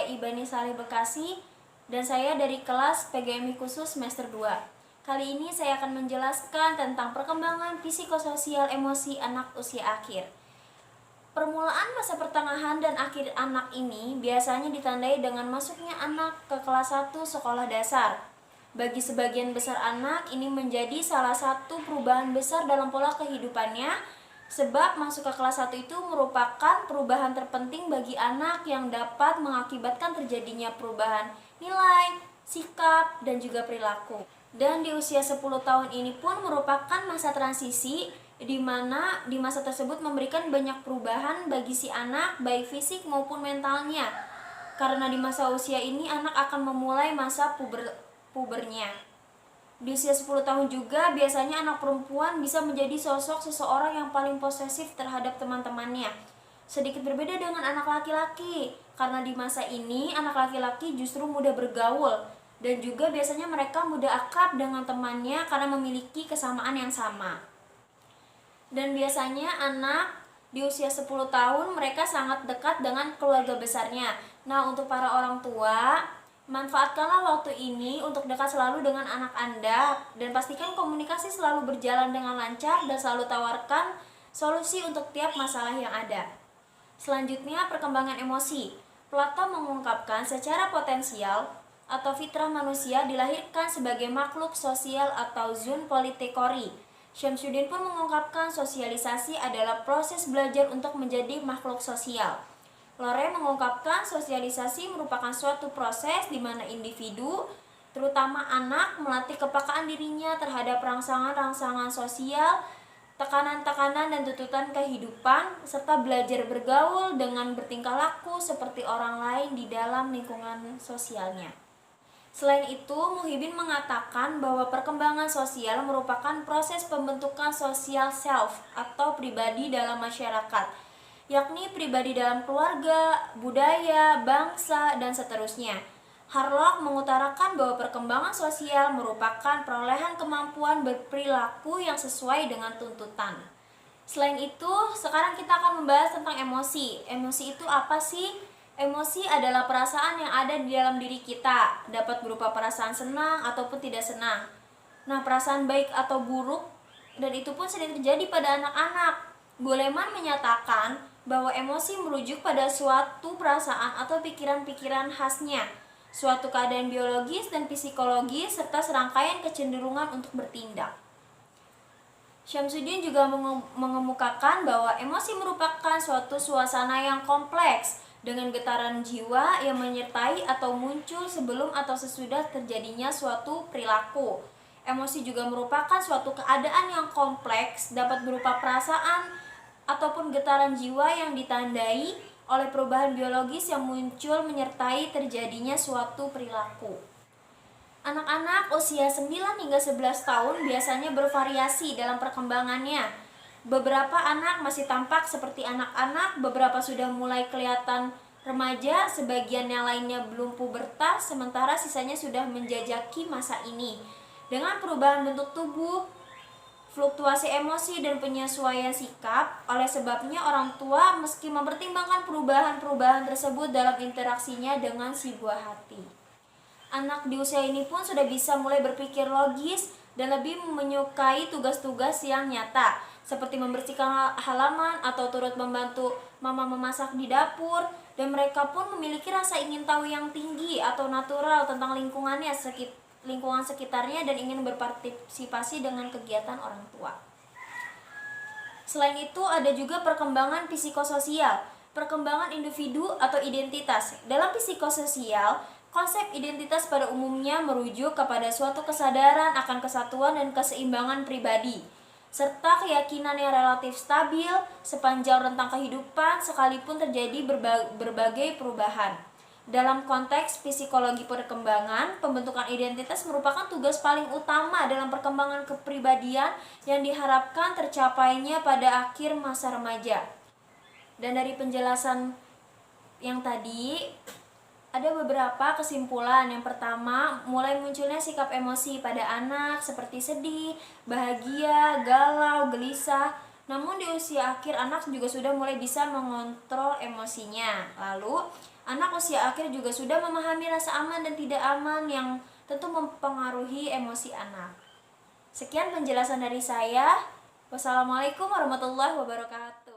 Ibani Salih Bekasi dan saya dari kelas PGMI khusus semester 2. Kali ini saya akan menjelaskan tentang perkembangan psikososial emosi anak usia akhir. Permulaan masa pertengahan dan akhir anak ini biasanya ditandai dengan masuknya anak ke kelas 1 sekolah dasar. Bagi sebagian besar anak, ini menjadi salah satu perubahan besar dalam pola kehidupannya, sebab masuk ke kelas 1 itu merupakan perubahan terpenting bagi anak yang dapat mengakibatkan terjadinya perubahan nilai, sikap, dan juga perilaku. Dan di usia 10 tahun ini pun merupakan masa transisi di mana di masa tersebut memberikan banyak perubahan bagi si anak baik fisik maupun mentalnya. Karena di masa usia ini anak akan memulai masa pubernya. Di usia 10 tahun juga biasanya anak perempuan bisa menjadi sosok seseorang yang paling posesif terhadap teman-temannya. Sedikit berbeda dengan anak laki-laki, karena di masa ini anak laki-laki justru mudah bergaul dan juga biasanya mereka mudah akrab dengan temannya karena memiliki kesamaan yang sama. Dan biasanya anak di usia 10 tahun mereka sangat dekat dengan keluarga besarnya. Nah, untuk para orang tua, manfaatkanlah waktu ini untuk dekat selalu dengan anak Anda dan pastikan komunikasi selalu berjalan dengan lancar dan selalu tawarkan solusi untuk tiap masalah yang ada. Selanjutnya, perkembangan emosi. Plato mengungkapkan secara potensial atau fitrah manusia dilahirkan sebagai makhluk sosial atau zoon politekori. Syamsuddin pun mengungkapkan sosialisasi adalah proses belajar untuk menjadi makhluk sosial. Lore mengungkapkan sosialisasi merupakan suatu proses di mana individu, terutama anak, melatih kepekaan dirinya terhadap rangsangan-rangsangan sosial, tekanan-tekanan dan tuntutan kehidupan, serta belajar bergaul dengan bertingkah laku seperti orang lain di dalam lingkungan sosialnya. Selain itu, Muhyiddin mengatakan bahwa perkembangan sosial merupakan proses pembentukan sosial self atau pribadi dalam masyarakat, yakni pribadi dalam keluarga, budaya, bangsa, dan seterusnya. Harlock mengutarakan bahwa perkembangan sosial merupakan perolehan kemampuan berperilaku yang sesuai dengan tuntutan. Selain itu, sekarang kita akan membahas tentang emosi. Emosi itu apa sih? Emosi adalah perasaan yang ada di dalam diri kita, dapat berupa perasaan senang ataupun tidak senang. Nah, perasaan baik atau buruk, dan itu pun sering terjadi pada anak-anak. Goleman menyatakan bahwa emosi merujuk pada suatu perasaan atau pikiran-pikiran khasnya, suatu keadaan biologis dan psikologis, serta serangkaian kecenderungan untuk bertindak. Syamsuddin juga mengemukakan bahwa emosi merupakan suatu suasana yang kompleks, dengan getaran jiwa yang menyertai atau muncul sebelum atau sesudah terjadinya suatu perilaku. Emosi juga merupakan suatu keadaan yang kompleks, dapat berupa perasaan ataupun getaran jiwa yang ditandai oleh perubahan biologis yang muncul menyertai terjadinya suatu perilaku. Anak-anak usia 9 hingga 11 tahun biasanya bervariasi dalam perkembangannya. Beberapa anak masih tampak seperti anak-anak, beberapa sudah mulai kelihatan remaja, sebagian yang lainnya belum pubertas, sementara sisanya sudah menjajaki masa ini. Dengan perubahan bentuk tubuh, fluktuasi emosi, dan penyesuaian sikap, oleh sebabnya orang tua meski mempertimbangkan perubahan-perubahan tersebut dalam interaksinya dengan si buah hati. Anak di usia ini pun sudah bisa mulai berpikir logis dan lebih menyukai tugas-tugas yang nyata, seperti membersihkan halaman atau turut membantu mama memasak di dapur, dan mereka pun memiliki rasa ingin tahu yang tinggi atau natural tentang lingkungan sekitarnya dan ingin berpartisipasi dengan kegiatan orang tua. Selain itu, ada juga perkembangan psikososial, perkembangan individu atau identitas. Dalam psikososial, konsep identitas pada umumnya merujuk kepada suatu kesadaran akan kesatuan dan keseimbangan pribadi, serta keyakinan yang relatif stabil sepanjang rentang kehidupan sekalipun terjadi berbagai perubahan. Dalam konteks psikologi perkembangan, pembentukan identitas merupakan tugas paling utama dalam perkembangan kepribadian yang diharapkan tercapainya pada akhir masa remaja. Dan dari penjelasan yang tadi, ada beberapa kesimpulan. Yang pertama, mulai munculnya sikap emosi pada anak seperti sedih, bahagia, galau, gelisah. Namun di usia akhir anak juga sudah mulai bisa mengontrol emosinya. Lalu, Anak usia akhir juga sudah memahami rasa aman dan tidak aman yang tentu mempengaruhi emosi anak. Sekian penjelasan dari saya. Wassalamualaikum warahmatullahi wabarakatuh.